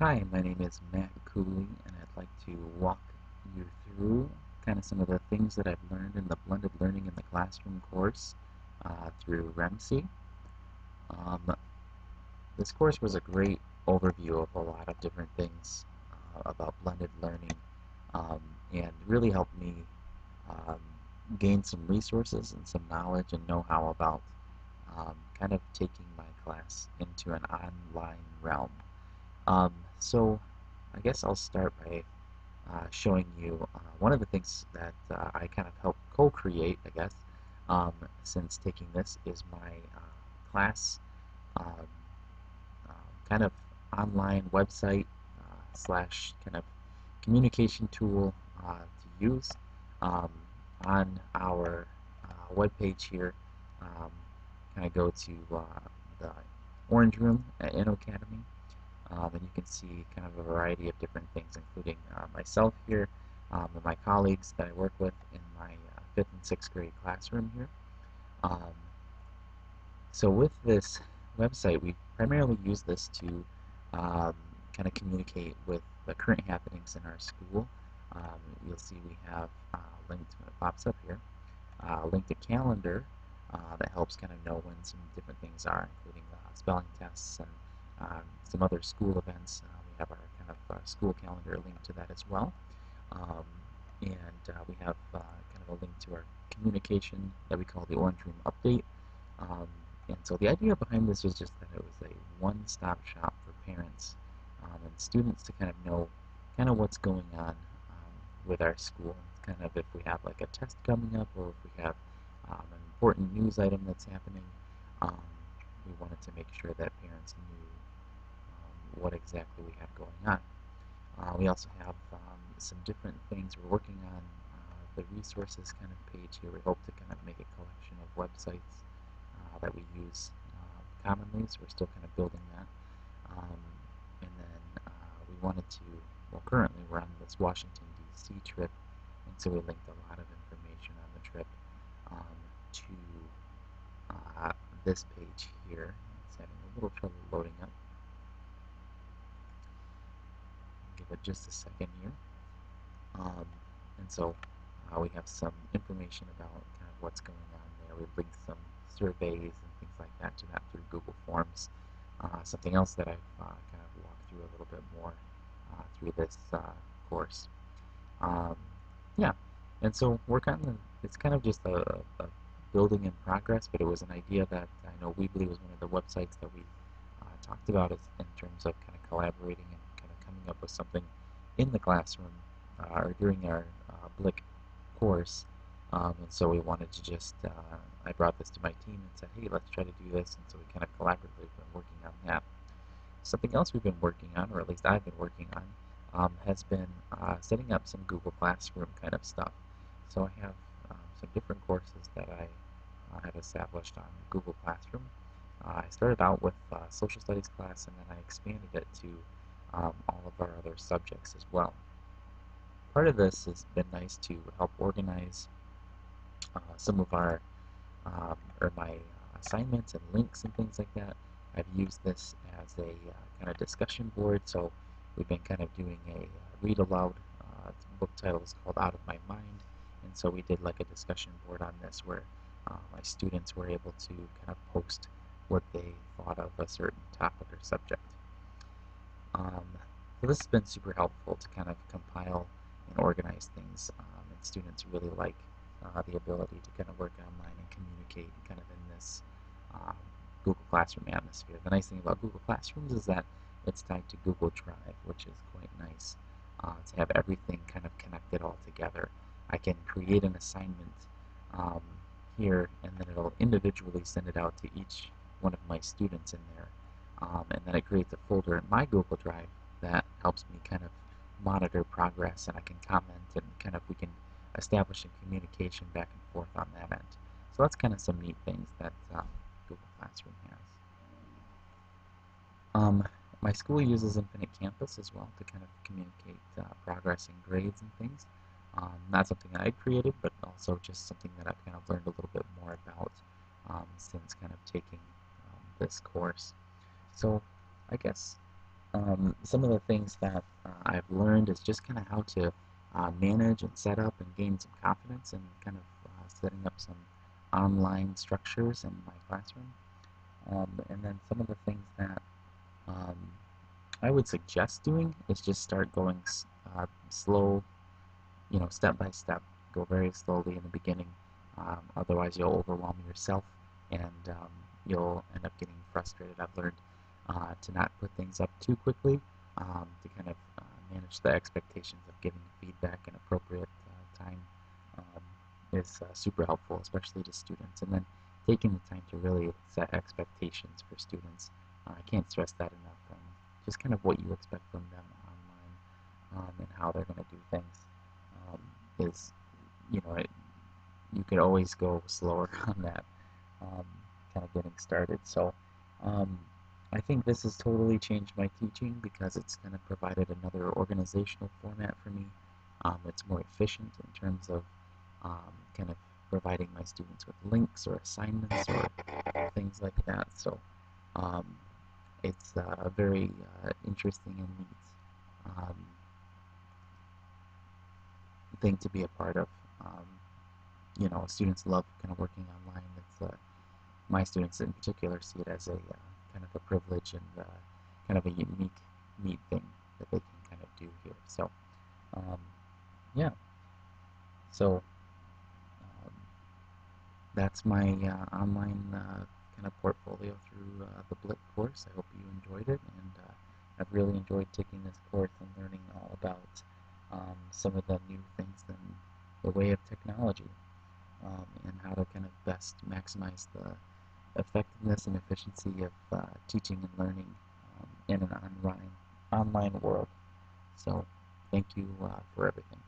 Hi, my name is Matt Cooley, and I'd like to walk you through kind of some of the things that I've learned in the Blended Learning in the Classroom course through REMC. Um, this course was a great overview of a lot of different things about blended learning um, and really helped me um, gain some resources and some knowledge and know-how about kind of taking my class into an online realm. So I guess I'll start by showing you one of the things that I kind of helped co-create, I guess, um, since taking this is my class um, kind of online website slash kind of communication tool to use um, on our web page here. Um, kind of go to the Orange Room at InnoAcademy. And you can see kind of a variety of different things, including myself here, and my colleagues that I work with in my 5th and 6th grade classroom here. Um, so with this website, we primarily use this to kind of communicate with the current happenings in our school. You'll see we have linked, when it pops up here, linked a calendar that helps kind of know when some different things are, including spelling tests and some other school events. We have our kind of school calendar linked to that as well. Um, and we have kind of a link to our communication that we call the Orange Room Update. Um, and so the idea behind this was just that it was a one-stop shop for parents and students to kind of know kind of what's going on with our school. It's kind of if we have like a test coming up or if we have an important news item that's happening, um, we wanted to make sure that parents knew what exactly we had going on. We also have some different things we're working on. The resources kind of page here, we hope to kind of make a collection of websites that we use commonly, so we're still kind of building that. Um, and then we wanted to, well, currently we're on this Washington, D.C. trip, and so we linked a lot of information on the trip to this page here. It's having a little trouble loading up. Give it just a second here. Um, and so we have some information about kind of what's going on there. We linked some surveys and things like that to that through Google Forms. Something else that I've kind of walked through a little bit more through this course. Um, yeah, and so we're kind of, it's kind of just a building in progress, but it was an idea that I know Weebly was one of the websites that we talked about as, in terms of kind of collaborating and kind of coming up with something in the classroom or during our BLiC course. And so we wanted to just, I brought this to my team and said, hey, let's try to do this. And so we kind of collaboratively been working on that. Something else we've been working on, or at least I've been working on, has been setting up some Google Classroom kind of stuff. So I have some different courses that I have established on Google Classroom. I started out with social studies class, and then I expanded it to all of our other subjects as well. Part of this has been nice to help organize some of our or my assignments and links and things like that. I've used this as a kind of discussion board, so we've been kind of doing a read aloud. Book title is called Out of My Mind, and so we did like a discussion board on this where my students were able to kind of post what they thought of a certain topic or subject. Um, so this has been super helpful to kind of compile and organize things, and students really like the ability to kind of work online and communicate kind of in this um, Google Classroom atmosphere. The nice thing about Google Classrooms is that it's tied to Google Drive, which is quite nice to have everything kind of connected all together. I can create an assignment um, here, and then it'll individually send it out to each one of my students in there. And then it creates a folder in my Google Drive that helps me kind of monitor progress, and I can comment, and kind of we can establish a communication back and forth on that end. So that's kind of some neat things that Google Classroom has. Um, my school uses Infinite Campus as well to kind of communicate progress and grades and things. Not something that I created, but also just something that I've kind of learned a little bit more about since kind of taking this course. So I guess Some of the things that I've learned is just kind of how to manage and set up and gain some confidence and kind of setting up some online structures in my classroom. And then some of the things that um, I would suggest doing is just start going slow, step by step. Go very slowly in the beginning. Otherwise, you'll overwhelm yourself and you'll end up getting frustrated. I've learned to not put things up too quickly, to kind of manage the expectations of giving feedback in appropriate time um, is super helpful, especially to students. And then taking the time to really set expectations for students. I can't stress that enough. Just kind of what you expect from them online and how they're going to do things um, is, you could always go slower on that, um, kind of getting started. So um, I think this has totally changed my teaching because it's kind of provided another organizational format for me. It's more efficient in terms of kind of providing my students with links or assignments or things like that. So um, it's a very interesting and neat thing to be a part of. Um, Students love kind of working online. My students in particular see it as a kind of a privilege and kind of a unique, neat thing that they can kind of do here. So, um, yeah. So um, that's my online kind of portfolio through the BLiC course. I hope you enjoyed it, and I've really enjoyed taking this course and learning all about some of the new things in the way of technology, and how to kind of best maximize the effectiveness and efficiency of teaching and learning in an online world. So, thank you for everything.